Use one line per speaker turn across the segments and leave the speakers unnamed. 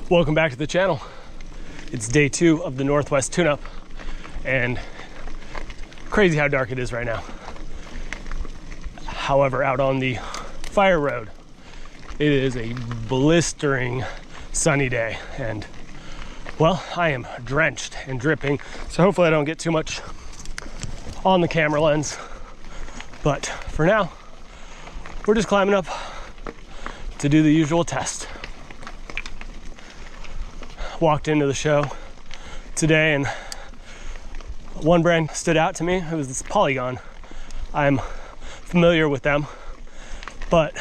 Welcome back to the channel. It's day 2 of the Northwest tune-up, and crazy how dark it is right now. However, out on the fire road, it is a blistering sunny day, and well, I am drenched and dripping, so hopefully I don't get too much on the camera lens. But for now, we're just climbing up to do the usual test. Walked into the show today and one brand stood out to me. It was this Polygon. I'm familiar with them, but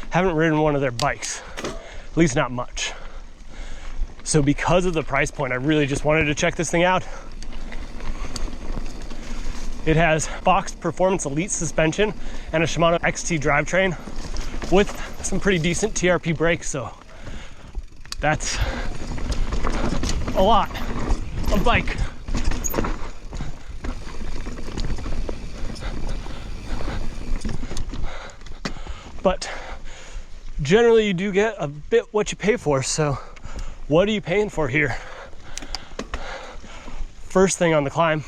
haven't ridden one of their bikes, at least not much. So because of the price point, I really just wanted to check this thing out. It has boxed Performance Elite suspension and a Shimano XT drivetrain with some pretty decent TRP brakes, so that's a lot of bike. But generally you do get a bit what you pay for, so what are you paying for here? First thing on the climb,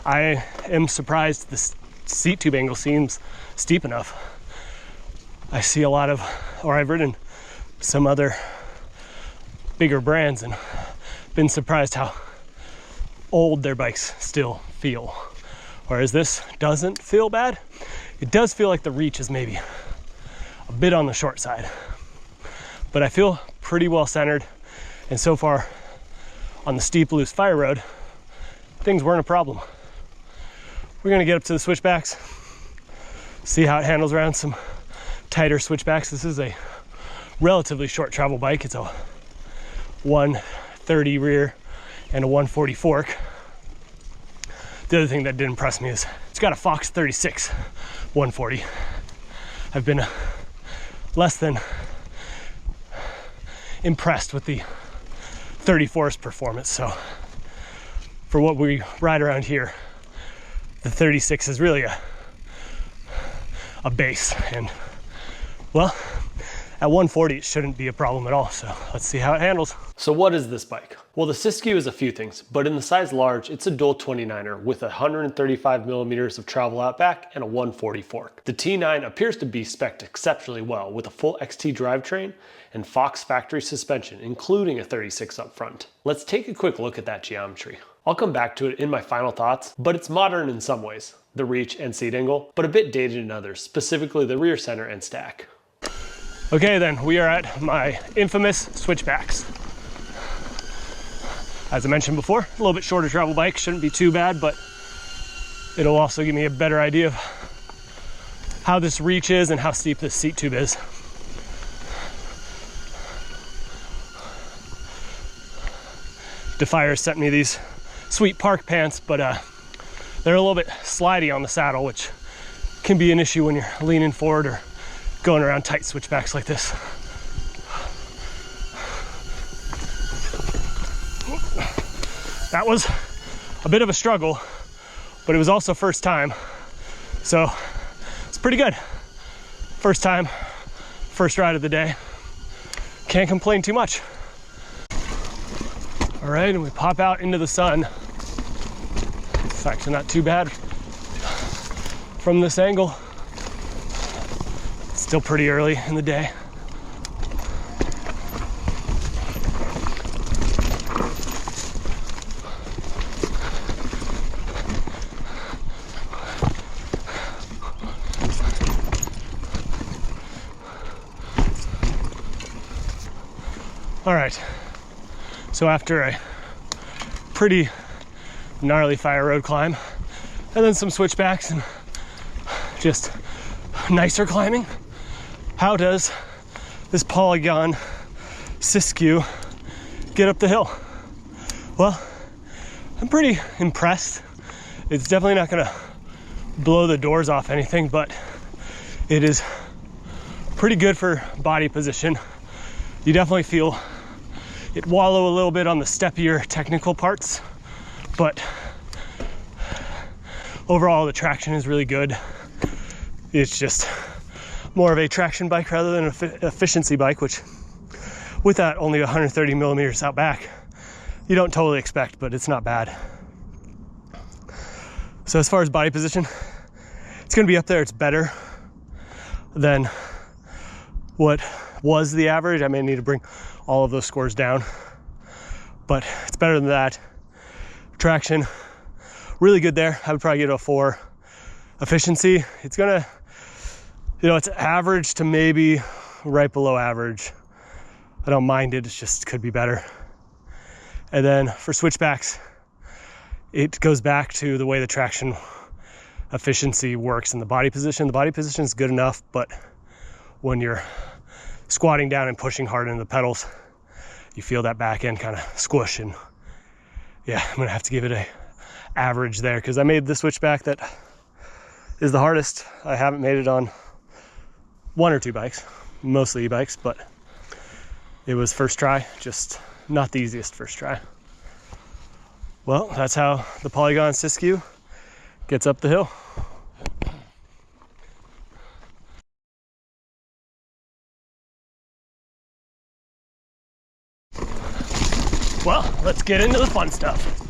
I am surprised the seat tube angle seems steep enough. I see a lot of, or I've ridden some other bigger brands and been surprised how old their bikes still feel. Whereas this doesn't feel bad. It does feel like the reach is maybe a bit on the short side, but I feel pretty well centered. And so far on the steep loose fire road, things weren't a problem. We're gonna get up to the switchbacks, see how it handles around some tighter switchbacks. This is a relatively short travel bike. It's a 130 rear and a 140 fork. The other thing that did impress me is it's got a Fox 36 140. I've been less than impressed with the 34's performance. So for what we ride around here, the 36 is really a base, and well, at 140 it shouldn't be a problem at all, so let's see how it handles. So what is this bike? Well, the Siskiu is a few things, but in the size large, it's a dual 29er with 135 millimeters of travel out back and a 140 fork. The T9 appears to be spec'd exceptionally well with a full XT drivetrain and Fox factory suspension, including a 36 up front. Let's take a quick look at that geometry. I'll come back to it in my final thoughts, but it's modern in some ways, the reach and seat angle, but a bit dated in others, specifically the rear center and stack. Okay, then we are at my infamous switchbacks. As I mentioned before, a little bit shorter travel bike, shouldn't be too bad, but it'll also give me a better idea of how this reach is and how steep this seat tube is. Defire sent me these sweet park pants, but they're a little bit slidey on the saddle, which can be an issue when you're leaning forward or going around tight switchbacks like this. That was a bit of a struggle, but it was also first time, so it's pretty good. First time, first ride of the day. Can't complain too much. All right, and we pop out into the sun. It's actually not too bad from this angle. It's still pretty early in the day. All right, so after a pretty gnarly fire road climb and then some switchbacks and just nicer climbing, how does this Polygon Siskiu get up the hill? Well, I'm pretty impressed. It's definitely not gonna blow the doors off anything, but it is pretty good for body position. You definitely feel it wallow a little bit on the steppier technical parts, but overall the traction is really good. It's just more of a traction bike rather than an efficiency bike, which with that only 130 millimeters out back, you don't totally expect, but it's not bad. So as far as body position, it's gonna be up there. It's better than what was the average. I may need to bring all of those scores down, but it's better than that. Traction, really good there. I would probably give it a 4. Efficiency, it's gonna, you know, it's average to maybe right below average. I don't mind it, it's just could be better. And then for switchbacks, it goes back to the way the traction efficiency works in the body position. The body position is good enough, but when you're squatting down and pushing hard into the pedals, you feel that back end kind of squish. And yeah, I'm gonna have to give it a average there, because I made the switchback that is the hardest. I haven't made it on 1 or 2 bikes, mostly e-bikes, but it was first try, just not the easiest first try. Well, that's how the Polygon Siskiu gets up the hill. Well, let's get into the fun stuff.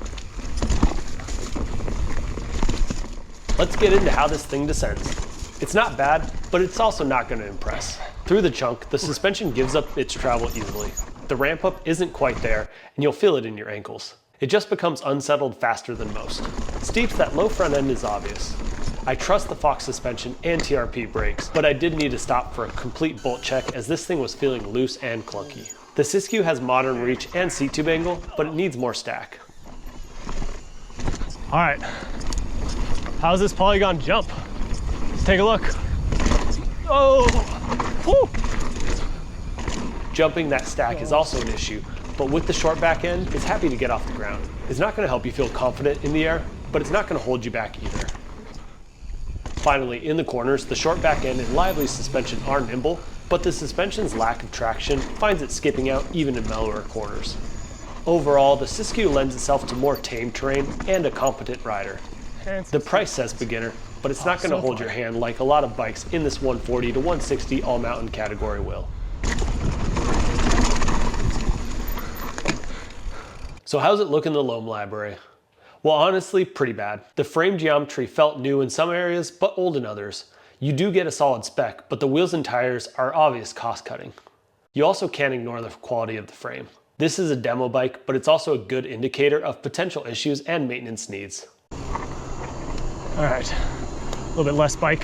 Let's get into how this thing descends. It's not bad, but it's also not going to impress. Through the chunk, the suspension gives up its travel easily. The ramp up isn't quite there, and you'll feel it in your ankles. It just becomes unsettled faster than most. Steeps, that low front end is obvious. I trust the Fox suspension and TRP brakes, but I did need to stop for a complete bolt check as this thing was feeling loose and clunky. The Siskiu has modern reach and seat tube angle, but it needs more stack. All right, how's this Polygon jump? Let's take a look. Oh, whew. Jumping that stack is also an issue, but with the short back end, it's happy to get off the ground. It's not gonna help you feel confident in the air, but it's not gonna hold you back either. Finally, in the corners, the short back end and lively suspension are nimble, but the suspension's lack of traction finds it skipping out even in mellower corners. Overall, the Siskiu lends itself to more tame terrain and a competent rider. The price says beginner, but it's not gonna hold your hand like a lot of bikes in this 140 to 160 all-mountain category will. So how's it look in the Loam library? Well, honestly, pretty bad. The frame geometry felt new in some areas, but old in others. You do get a solid spec, but the wheels and tires are obvious cost cutting. You also can't ignore the quality of the frame. This is a demo bike, but it's also a good indicator of potential issues and maintenance needs. All right, a little bit less bike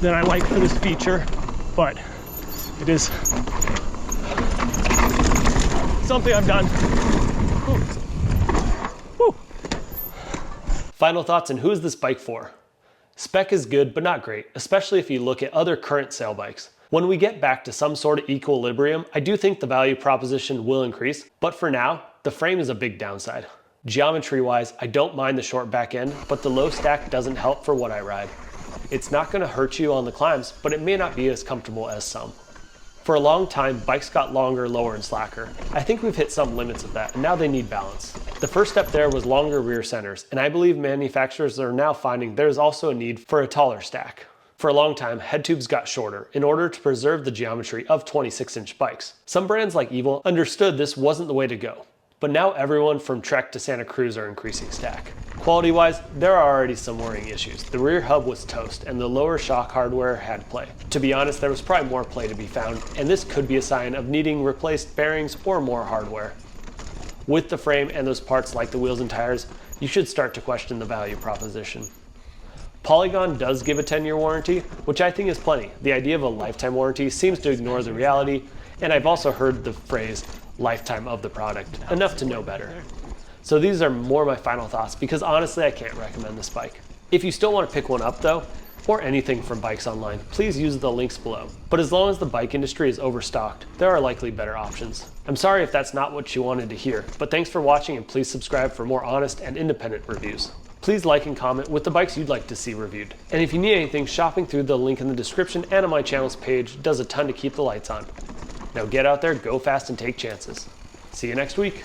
than I like for this feature, but it is something I've done. Whew. Final thoughts on who is this bike for? Spec is good, but not great, especially if you look at other current sale bikes. When we get back to some sort of equilibrium, I do think the value proposition will increase, but for now, the frame is a big downside. Geometry-wise, I don't mind the short back end, but the low stack doesn't help for what I ride. It's not gonna hurt you on the climbs, but it may not be as comfortable as some. For a long time, bikes got longer, lower, and slacker. I think we've hit some limits of that, and now they need balance. The first step there was longer rear centers, and I believe manufacturers are now finding there's also a need for a taller stack. For a long time, head tubes got shorter in order to preserve the geometry of 26-inch bikes. Some brands like Evil understood this wasn't the way to go, but now everyone from Trek to Santa Cruz are increasing stack. Quality-wise, there are already some worrying issues. The rear hub was toast, and the lower shock hardware had play. To be honest, there was probably more play to be found, and this could be a sign of needing replaced bearings or more hardware. With the frame and those parts like the wheels and tires, you should start to question the value proposition. Polygon does give a 10-year warranty, which I think is plenty. The idea of a lifetime warranty seems to ignore the reality, and I've also heard the phrase lifetime of the product, enough to know better. So these are more my final thoughts, because honestly I can't recommend this bike. If you still want to pick one up though, or anything from Bikes Online, please use the links below. But as long as the bike industry is overstocked, there are likely better options. I'm sorry if that's not what you wanted to hear, but thanks for watching, and please subscribe for more honest and independent reviews. Please like and comment with the bikes you'd like to see reviewed. And if you need anything, shopping through the link in the description and on my channel's page does a ton to keep the lights on. Now get out there, go fast, and take chances. See you next week.